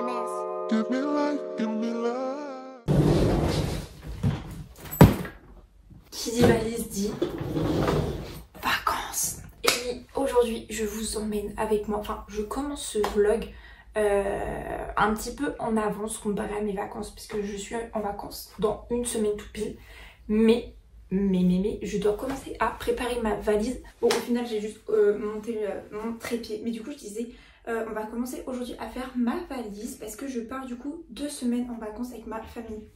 SNS. Give me life, give me life. Qui dit valise dit vacances. Et aujourd'hui je vous emmène avec moi, enfin je commence ce vlog un petit peu en avance comparé à mes vacances puisque je suis en vacances dans une semaine tout pile. Mais je dois commencer à préparer ma valise. Bon, au final j'ai juste monté mon trépied, mais du coup je disais on va commencer aujourd'hui à faire ma valise parce que je pars du coup 2 semaines en vacances avec ma famille.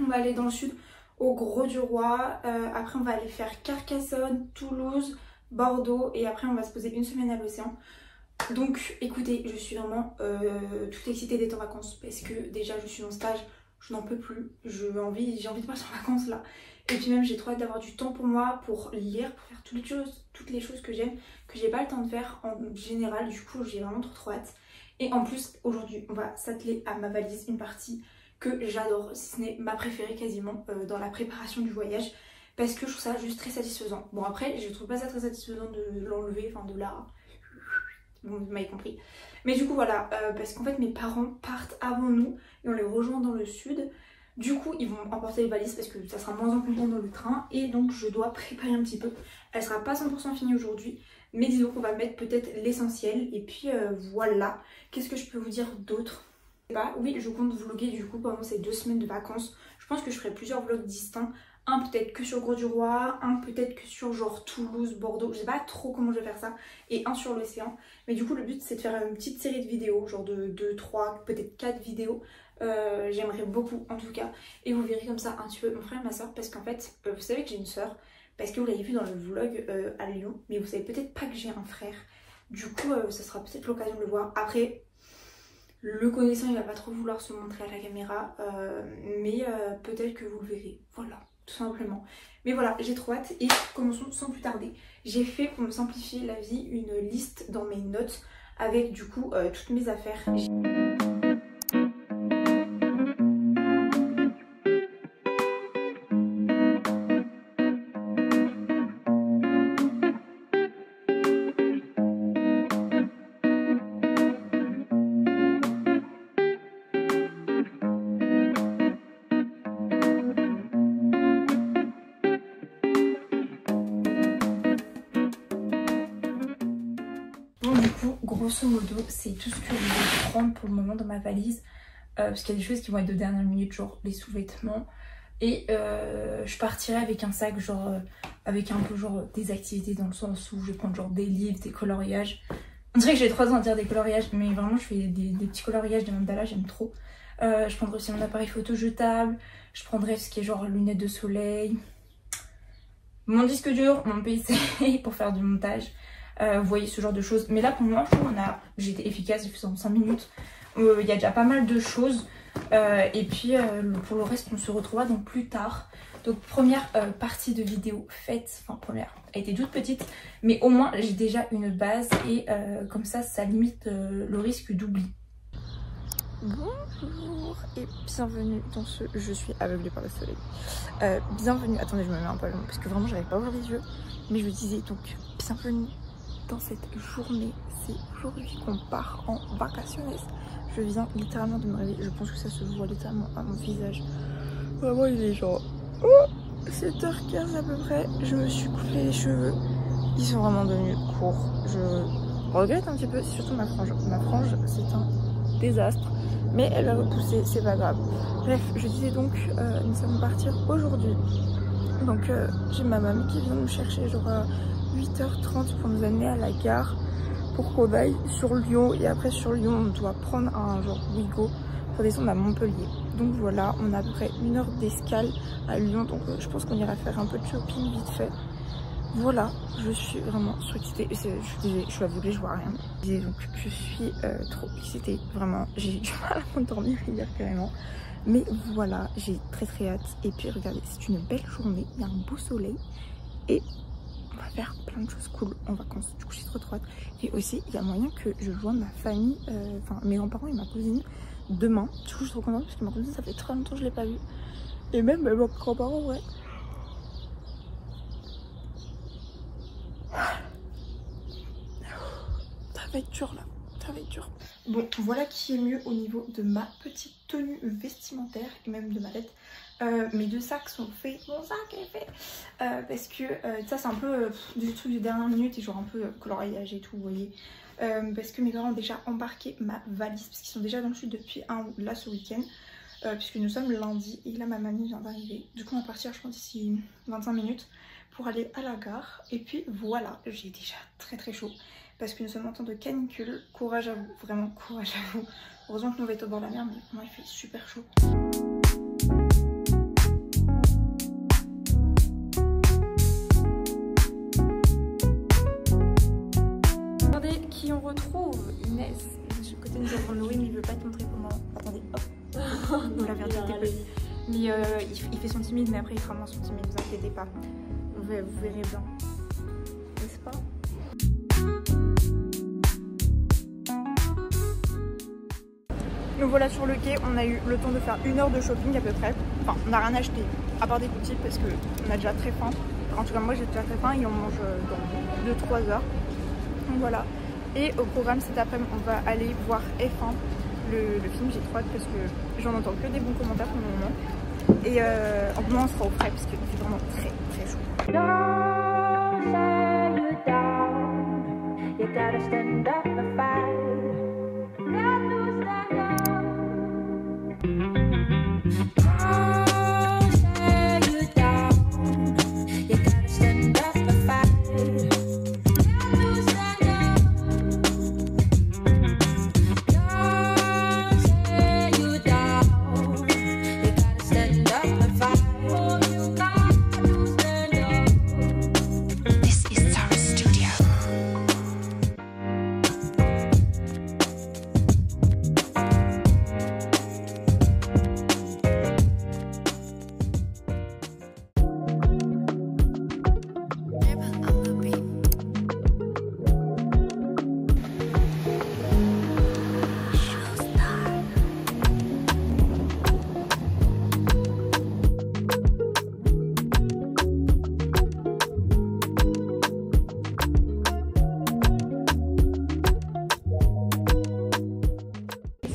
On va aller dans le sud au Grau-du-Roi, après on va aller faire Carcassonne, Toulouse, Bordeaux et après on va se poser une semaine à l'océan. Donc écoutez, je suis vraiment toute excitée d'être en vacances parce que déjà je suis en stage, je n'en peux plus, j'ai envie de partir en vacances là. Et puis même j'ai trop hâte d'avoir du temps pour moi, pour lire, pour faire toutes les choses que j'aime, que j'ai pas le temps de faire en général. Du coup j'ai vraiment trop hâte. Et en plus aujourd'hui on va s'atteler à ma valise, une partie que j'adore, si ce n'est ma préférée quasiment dans la préparation du voyage. Parce que je trouve ça juste très satisfaisant. Bon après je trouve pas ça très satisfaisant de l'enlever, enfin de la... Bon, vous m'avez compris. Mais du coup voilà, parce qu'en fait mes parents partent avant nous et on les rejoint dans le sud. Du coup ils vont emporter les valises parce que ça sera moins encombrant dans le train. Et donc je dois préparer un petit peu. Elle sera pas 100% finie aujourd'hui. Mais disons qu'on va mettre peut-être l'essentiel. Et puis voilà. Qu'est-ce que je peux vous dire d'autre? Oui, je compte vlogger du coup pendant ces 2 semaines de vacances. Je pense que je ferai plusieurs vlogs distincts. Un peut-être que sur Grau-du-Roi, un peut-être que sur genre Toulouse, Bordeaux, je sais pas trop comment je vais faire ça, et un sur l'océan. Mais du coup le but c'est de faire une petite série de vidéos, genre de 2, 3, peut-être 4 vidéos. J'aimerais beaucoup en tout cas. Et vous verrez comme ça un petit peu mon frère et ma soeur, parce qu'en fait, vous savez que j'ai une soeur, parce que vous l'avez vu dans le vlog à Lyon, mais vous savez peut-être pas que j'ai un frère. Du coup ça sera peut-être l'occasion de le voir. Après... Le connaissant il va pas trop vouloir se montrer à la caméra, mais peut-être que vous le verrez, voilà, tout simplement. Mais voilà, j'ai trop hâte et commençons sans plus tarder. J'ai fait pour me simplifier la vie une liste dans mes notes avec du coup toutes mes affaires. Du coup, grosso modo, c'est tout ce que je vais prendre pour le moment dans ma valise. Parce qu'il y a des choses qui vont être de dernière minute, genre les sous-vêtements. Et je partirai avec un sac, genre avec un peu genre des activités dans le sens où je vais prendre genre des livres, des coloriages. On dirait que j'ai 3 ans à dire des coloriages, mais vraiment je fais des petits coloriages, des mandalas, j'aime trop. Je prendrai aussi mon appareil photo jetable. Je prendrai ce qui est genre lunettes de soleil. Mon disque dur, mon PC pour faire du montage. Vous voyez ce genre de choses. Mais là pour moi je trouve j'ai été efficace, j'ai fait ça en 5 minutes. Il y a déjà pas mal de choses. Et puis pour le reste on se retrouvera donc plus tard. Donc première partie de vidéo faite, enfin première, elle était toute petite. Mais au moins j'ai déjà une base et comme ça limite le risque d'oubli. Bonjour et bienvenue dans ce... Je suis aveuglée par le soleil. Bienvenue... Attendez, je me mets un peu long parce que vraiment j'arrive pas à ouvrir les yeux. Mais je disais donc bienvenue dans cette journée. C'est aujourd'hui qu'on part en vacations. Je viens littéralement de me réveiller. Je pense que ça se voit littéralement à mon visage. Vraiment il est genre 7h15 à peu près. Je me suis coupé les cheveux. Ils sont vraiment devenus courts. Je regrette un petit peu, c'est surtout ma frange. Ma frange c'est un désastre. Mais elle va repousser, c'est pas grave. Bref, je disais donc, nous allons partir aujourd'hui. Donc j'ai ma maman qui vient nous chercher genre à 8h30 pour nous amener à la gare pour qu'on aille sur Lyon. Et après sur Lyon on doit prendre un genre Ouigo pour descendre à Montpellier. Donc voilà, on a à peu près 1 heure d'escale à Lyon. Donc je pense qu'on ira faire un peu de shopping vite fait. Voilà, je suis vraiment surexcitée. Je suis aveuglée, je vois rien. Et donc je suis trop excitée, vraiment. J'ai eu du mal à m'endormir hier carrément. Mais voilà, j'ai très hâte. Et puis regardez, c'est une belle journée, il y a un beau soleil. Et on va faire plein de choses cool en vacances. Du coup j'ai trop hâte. Et aussi, il y a moyen que je vois ma famille, enfin mes grands-parents et ma cousine demain. Du coup je suis trop contente parce que ma cousine ça fait très longtemps que je l'ai pas vue. Et même mes grands-parents, ouais. Ça va être dur là, ça va être dur. Bon, voilà qui est mieux au niveau de ma petite tenue vestimentaire et même de ma tête. Mes deux sacs sont faits, mon sac est fait parce que ça c'est un peu du truc de dernière minute et genre un peu coloriage et tout, vous voyez. Parce que mes parents ont déjà embarqué ma valise parce qu'ils sont déjà dans le sud depuis là ce week-end. Puisque nous sommes lundi et là ma mamie vient d'arriver. Du coup on va partir je pense d'ici 25 minutes pour aller à la gare. Et puis voilà, j'ai déjà très chaud parce que nous sommes en temps de canicule. Courage à vous, vraiment courage à vous. Heureusement que nous va être au bord de la mer, mais moi il fait super chaud. Regardez qui on retrouve, Inès. De ce côté nous avons Noé mais il veut pas te montrer comment. Attendez, hop. Vous l'avez regardé. Mais il fait son timide, mais après il fera moins son timide, ne vous inquiétez pas. Vous verrez bien. N'est-ce pas? Nous voilà sur le quai, on a eu le temps de faire 1 heure de shopping à peu près. Enfin, on n'a rien acheté, à part des cookies parce qu'on a déjà très faim. En tout cas, moi j'ai déjà très faim et on mange dans 2-3 heures. Donc voilà. Et au programme cet après-midi, on va aller voir F1. Le film, j'ai trop hâte parce que j'en entends que des bons commentaires pour le moment. Et en ce moment on sera au frais parce qu'il fait vraiment très chaud.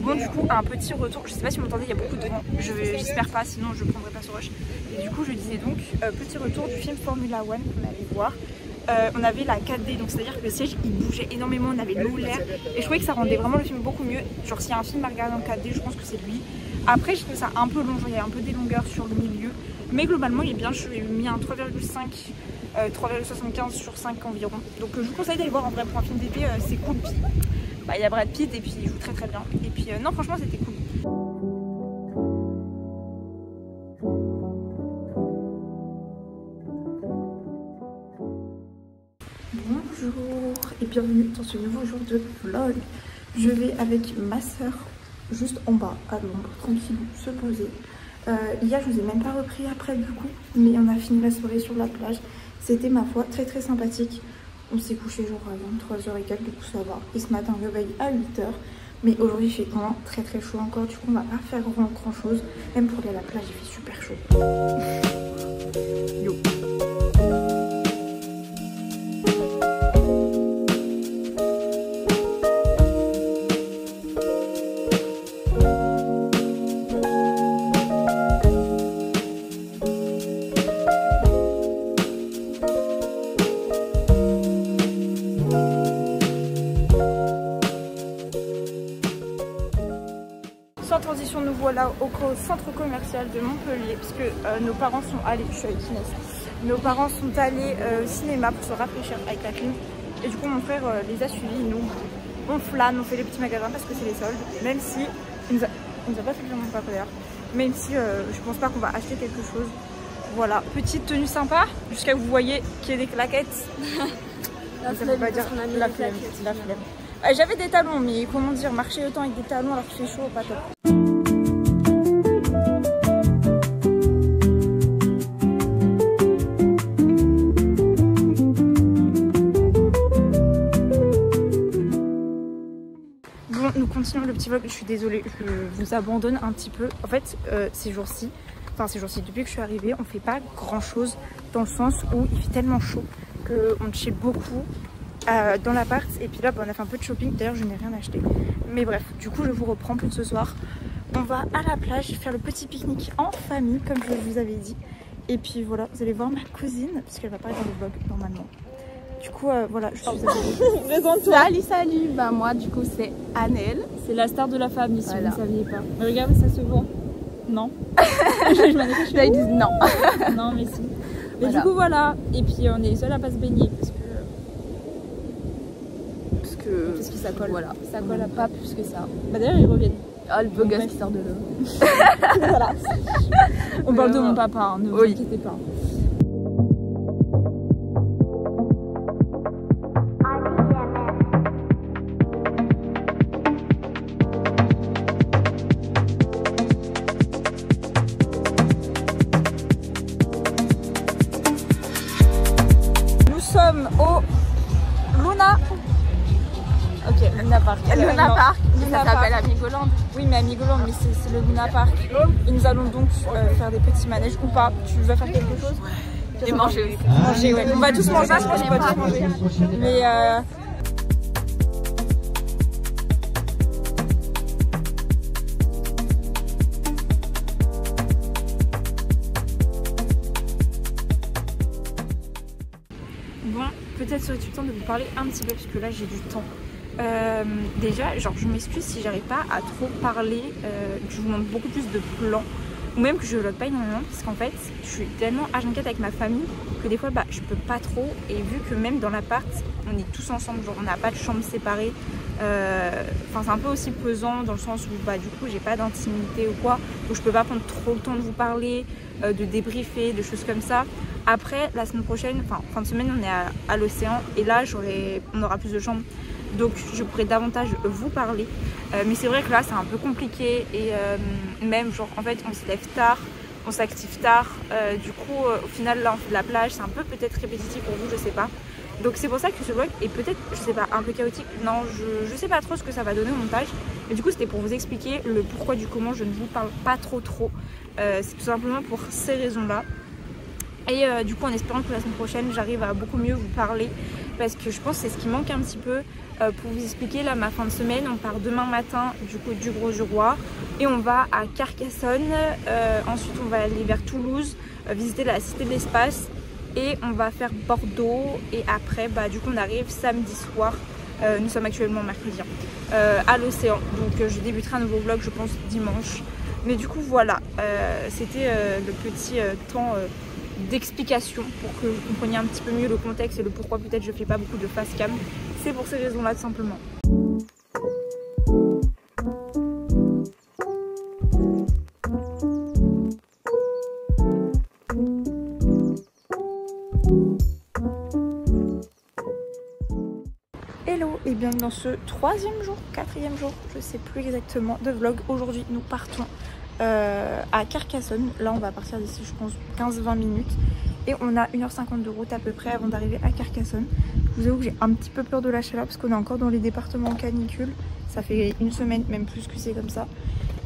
Bon du coup un petit retour, je sais pas si vous m'entendez, il y a beaucoup de vent, j'espère pas sinon je prendrai pas ce rush. Et du coup je disais donc petit retour du film Formula One qu'on allait voir. On avait la 4D, donc c'est à dire que le siège il bougeait énormément, on avait l'eau, l'air et je trouvais que ça rendait vraiment le film beaucoup mieux. Genre s'il y a un film à regarder en 4D je pense que c'est lui. Après je trouve ça un peu long, genre il y a un peu des longueurs sur le milieu. Mais globalement il est bien, je lui ai mis un 3,5 3,75 sur 5 environ. Donc je vous conseille d'aller voir en vrai pour un film d'été, c'est cool. Puis il y a Brad Pitt et puis il joue très bien. Et puis non franchement c'était cool. Bonjour et bienvenue dans ce nouveau jour de vlog. Je vais avec ma soeur juste en bas à l'ombre, tranquille, se poser. Hier je vous ai même pas repris après du coup, mais on a fini la soirée sur la plage. C'était ma foi très sympathique. On s'est couché genre à 23h et quelques, du coup ça va. Et ce matin réveil à 8h. Mais aujourd'hui il fait vraiment très chaud encore, du coup on va pas faire grand chose. Même pour aller à la plage il fait super chaud. Yo. Sans transition, nous voilà au centre commercial de Montpellier puisque nos parents sont allés, je suis avec Inès, nos parents sont allés au cinéma pour se rafraîchir avec la clim et du coup mon frère les a suivis. Nous on flâne, on fait les petits magasins parce que c'est les soldes, même si il nous a pas fait le virement d'ailleurs, même si je pense pas qu'on va acheter quelque chose. Voilà, petite tenue sympa jusqu'à que vous voyez qu'il y ait des claquettes. La flemme, pas dire la flemme. J'avais des talons, mais comment dire, marcher autant avec des talons alors qu'il fait chaud, pas top. Bon, nous continuons le petit vlog. Je suis désolée, je vous abandonne un petit peu. En fait, ces jours-ci, depuis que je suis arrivée, on fait pas grand chose dans le sens où il fait tellement chaud qu'on chill beaucoup. dans l'appart. Et puis là on a fait un peu de shopping, d'ailleurs je n'ai rien acheté. Mais bref, du coup je vous reprends pour ce soir. On va à la plage faire le petit pique-nique en famille comme je vous avais dit. Et puis voilà, vous allez voir ma cousine, puisqu'elle va parler dans le vlog normalement. Du coup voilà, je suis avec Présente-toi. Salut. Bah moi du coup c'est Annelle. C'est la star de la famille si Voilà. vous ne saviez pas. Mais regardez, ça se voit. Non. Là ils disent non. Non mais si. Mais Voilà. du coup voilà. Et puis on est les seuls à pas se baigner parce que ça colle. Voilà. Ça colle après. Pas plus que ça. Bah d'ailleurs ils reviennent. Ah le beau Donc, gosse bref. qui sort de l'eau. Voilà. On parle de Vraiment. mon papa, hein, ne vous Oui. inquiétez pas. Nous sommes au Luna. Ok, Luna Park. Luna Non. Park. Luna Ça Park. s'appelle Amigoland. Oui, mais Amigoland, mais c'est le Luna Park. Et nous allons donc faire des petits manèges ou pas. Tu veux faire quelque chose? Et manger aussi. Manger, ouais. On va tous manger, je pense qu'on va tous manger. Mais bon, peut-être serait-il temps de vous parler un petit peu parce que là j'ai du temps. Déjà, genre je m'excuse si j'arrive pas à trop parler, que je vous montre beaucoup plus de plans ou même que je vlog pas énormément parce qu'en fait je suis tellement H24 avec ma famille que des fois bah, je peux pas trop, et vu que même dans l'appart on est tous ensemble, genre on n'a pas de chambre séparée, enfin c'est un peu aussi pesant dans le sens où bah, du coup j'ai pas d'intimité ou quoi, donc je peux pas prendre trop le temps de vous parler, de débriefer, de choses comme ça. Après la semaine prochaine, enfin fin de semaine on est à l'océan et là on aura plus de chambres. Donc je pourrais davantage vous parler, mais c'est vrai que là c'est un peu compliqué et même genre en fait on se lève tard, on s'active tard, du coup au final là on fait de la plage, c'est un peu peut-être répétitif pour vous, je sais pas. Donc c'est pour ça que ce vlog est peut-être, je sais pas, un peu chaotique, non je sais pas trop ce que ça va donner au montage, mais du coup c'était pour vous expliquer le pourquoi du comment je ne vous parle pas trop, c'est tout simplement pour ces raisons là. Et du coup en espérant que la semaine prochaine j'arrive à beaucoup mieux vous parler, parce que je pense que c'est ce qui manque un petit peu. Pour vous expliquer, là ma fin de semaine, on part demain matin du coup du Gros-du-Roi et on va à Carcassonne, ensuite on va aller vers Toulouse, visiter la Cité de l'Espace et on va faire Bordeaux, et après bah, du coup on arrive samedi soir, nous sommes actuellement mercredi, à l'océan, donc je débuterai un nouveau vlog je pense dimanche. Mais du coup voilà, c'était le petit temps d'explication pour que vous compreniez un petit peu mieux le contexte et le pourquoi peut-être je fais pas beaucoup de face cam. C'est pour ces raisons là tout simplement. Hello et bienvenue dans ce troisième jour, quatrième jour, je sais plus exactement, de vlog. Aujourd'hui nous partons à Carcassonne. Là on va partir d'ici je pense 15-20 minutes et on a 1h50 de route à peu près avant d'arriver à Carcassonne. Je vous avoue que j'ai un petit peu peur de la chaleur parce qu'on est encore dans les départements canicule. Ça fait une semaine, même plus que c'est comme ça.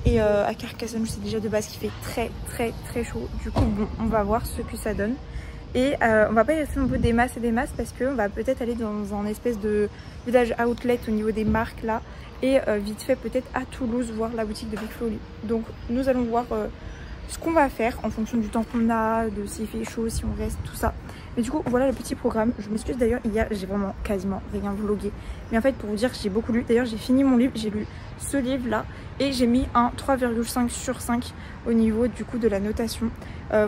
Et à Carcassonne je sais déjà de base qu'il fait très chaud. Du coup bon, on va voir ce que ça donne. Et on va pas y rester un peu des masses et des masses parce qu'on va peut-être aller dans un espèce de village outlet au niveau des marques là. Et vite fait peut-être à Toulouse voir la boutique de Big Flow. Donc nous allons voir ce qu'on va faire en fonction du temps qu'on a, de s'il fait chaud, si on reste, tout ça. Mais du coup voilà le petit programme. Je m'excuse d'ailleurs, hier j'ai vraiment quasiment rien vlogué. Mais en fait pour vous dire j'ai beaucoup lu. D'ailleurs j'ai fini mon livre, j'ai lu ce livre là. Et j'ai mis un 3,5 sur 5 au niveau du coup de la notation.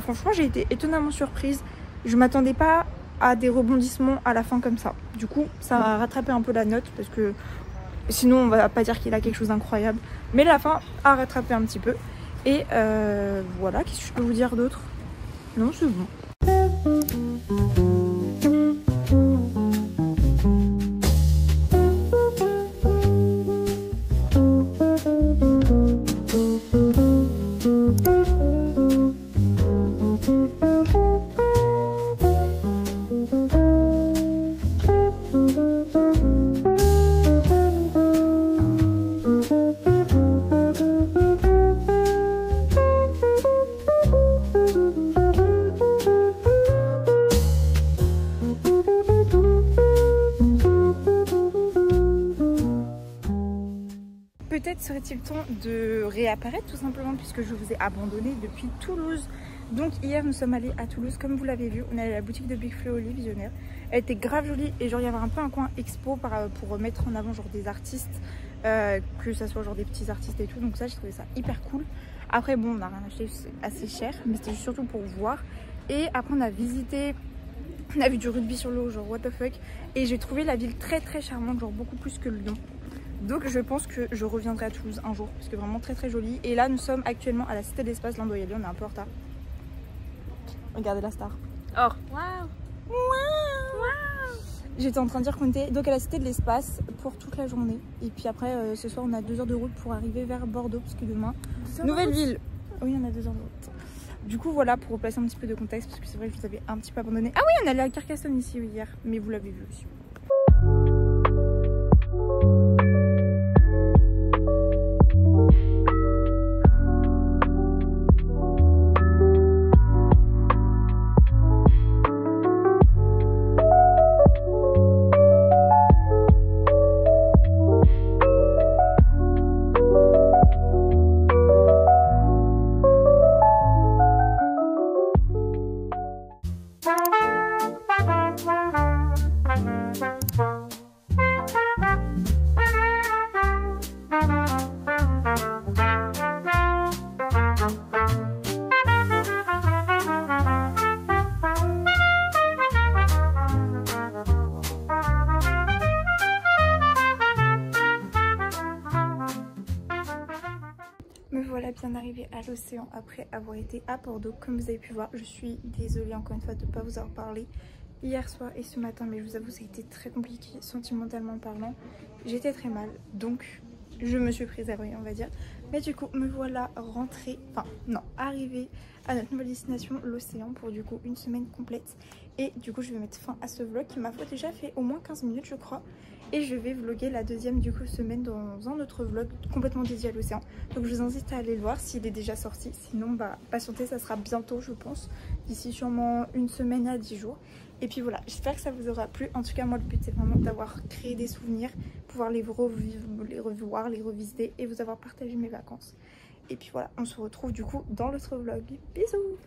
Franchement j'ai été étonnamment surprise. Je m'attendais pas à des rebondissements à la fin comme ça. Du coup ça a rattrapé un peu la note parce que sinon on va pas dire qu'il a quelque chose d'incroyable. Mais la fin a rattrapé un petit peu. Et voilà, qu'est-ce que je peux vous dire d'autre? Non c'est bon. peut-être serait-il temps de réapparaître tout simplement puisque je vous ai abandonné depuis Toulouse. Donc hier nous sommes allés à Toulouse, comme vous l'avez vu, on est allé à la boutique de Big Flo Oli Visionnaire. Elle était grave jolie et genre il y avait un peu un coin expo pour mettre en avant genre des artistes, que ça soit genre des petits artistes et tout, donc ça j'ai trouvé ça hyper cool. Après bon on n'a rien acheté, c'est assez cher, mais c'était surtout pour voir. Et après on a visité, on a vu du rugby sur l'eau, genre what the fuck, et j'ai trouvé la ville très très charmante, genre beaucoup plus que Lyon. Donc je pense que je reviendrai à Toulouse un jour, parce que vraiment très très jolie. Et là nous sommes actuellement à la Cité de l'Espace, là on doit y aller, on est un peu en retard. Regardez la star. Or. Waouh. J'étais en train de dire qu'on était donc à la Cité de l'Espace pour toute la journée. Et puis après ce soir on a 2 heures de route pour arriver vers Bordeaux, parce que demain, nouvelle ville. Oui on a 2 heures de route. Du coup voilà, pour replacer un petit peu de contexte, parce que c'est vrai que je vous avais un petit peu abandonné. Ah oui on est allé à Carcassonne ici hier, mais vous l'avez vu aussi. Me voilà bien arrivée à l'océan après avoir été à Bordeaux. Comme vous avez pu voir, je suis désolée encore une fois de ne pas vous avoir parlé hier soir et ce matin, mais je vous avoue ça a été très compliqué sentimentalement parlant. J'étais très mal, donc je me suis préservée on va dire. Mais du coup me voilà rentrée, enfin non, arrivée à notre nouvelle destination, l'océan, pour du coup une semaine complète. Et du coup je vais mettre fin à ce vlog qui m'a déjà fait au moins 15 minutes je crois. Et je vais vlogger la deuxième du coup semaine dans un autre vlog complètement dédié à l'océan. Donc je vous invite à aller le voir s'il est déjà sorti. Sinon bah patientez, ça sera bientôt je pense. D'ici sûrement une semaine à 10 jours. Et puis voilà, j'espère que ça vous aura plu. En tout cas moi le but c'est vraiment d'avoir créé des souvenirs, pouvoir les revoir, les revisiter et vous avoir partagé mes vacances. Et puis voilà, on se retrouve du coup dans l'autre vlog. Bisous!